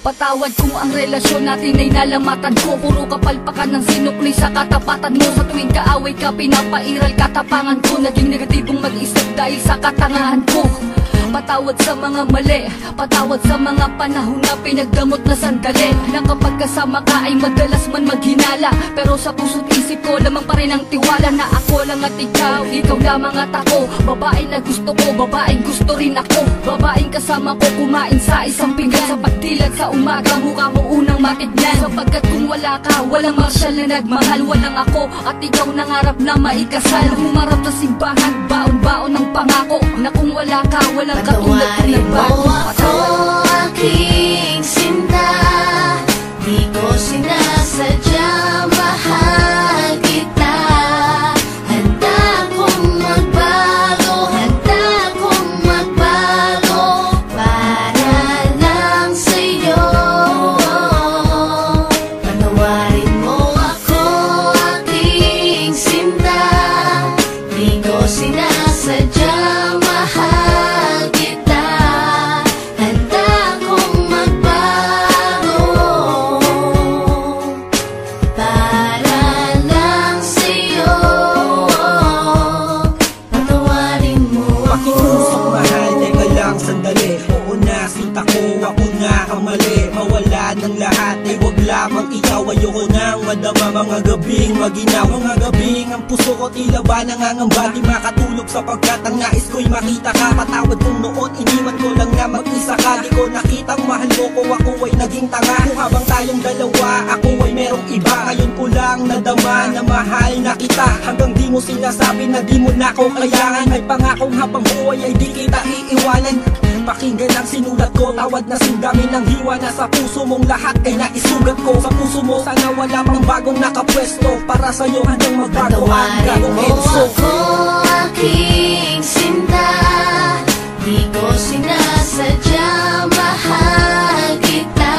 Patawad kung ang relasyon natin ay nalamatan ko. Puro kapalpakan ng sinukli sa katapatan mo. Sa tuwing kaaway ka, pinapairal katapangan ko. Naging negatibong mag-isip dahil sa katangahan ko. Patawad sa mga mali, patawad sa mga panahon na pinagdamot na sandali. Na kapag kasama ka ay madalas man maghinala, pero sa puso't isip ko lamang pa rin ang tiwala na ako lang at ikaw lamang at ako. Babae na gusto ko, babaeng gusto rin ako. Babaeng kasama ko kumain sa isang pinggan. Sa pagdilat sa umaga, mukha mo unang matignan. Sapagkat kung wala ka, walang marsyal na nagmahal. Walang ako at ikaw nangarap na maikasal. Humarap sa simbahan, baon-baon ng pangako na kung wala ka, walang patawarin mo ako, aking sinta. Di ko sinasadya, mahal kita. Handa kong magbago, handa kong magbago para lang sa'yo. Patawarin mo ako, aking sinta. Di ko sinasadya, mahal kita. Handa kong magbago para lang sa'yo. Patawarin mo ako. Pakiusap mahal, teka lang sandali. Oo na, sinta ko, ako nga ang mali. Mawala ng lahat, ay wag lamang ikaw. Ayoko nang madama mga gabing maginaw. Mga gabing ang puso ko tila ba nangangamba. Di makatulog sapagkat ang nais ko'y makita ka. Patawad kung noon iniwan ko lang na mag-isa ka. Di ko nakitang mahal mo ko, ako ay naging tanga. Kung habang tayong dalawa, ako ay merong iba. Ngayon ko lang nadama na mahal na kita. Hanggang di mo sinasabi na di mo na ko kailangan. May pangakong habang buhay ay di kita iiwanan. Pakinggan ang sinulat ko, tawad na singgamin ng hiwa na sa puso mong lahat ay naisugat ko. Sa puso mo sana wala pang bagong nakapwesto. Para sa'yo hanggang magbago ang Patawarin gagong mo Enzo. ako, aking sinta. Di ko sinasadya, mahal kita.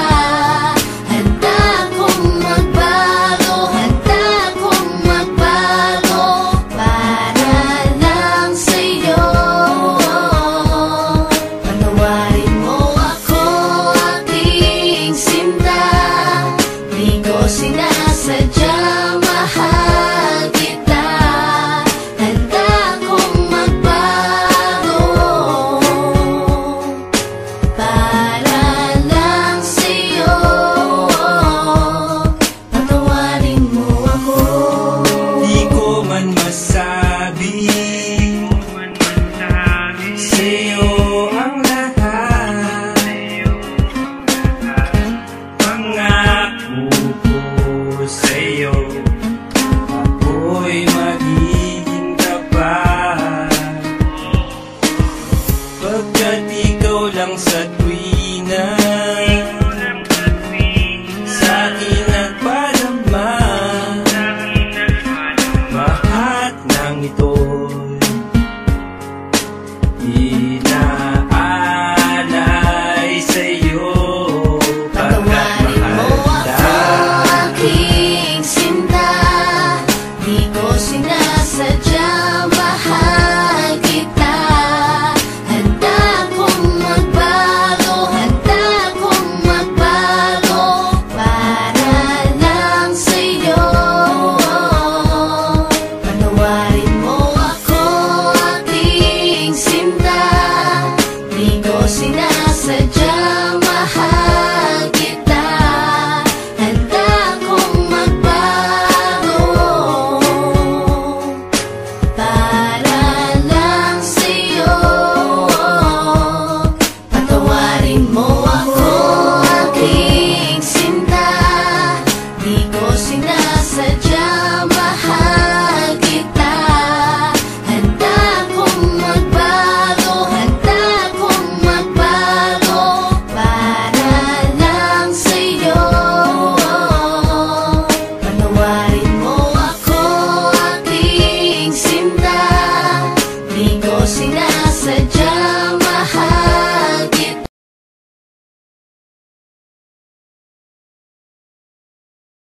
Handa kong magbago, handa kong magbago para lang sa'yo. Patawarin mo ako, aking sinta. Di ko sinasadya, mahal kita. Handa kong magbago para lang sa'yo. Patawarin mo ako. Di ko man masabi sa'yo ang lahat. Pangako ko sa'yo, ako'y magiging tapat. Pagkat ikaw lang sa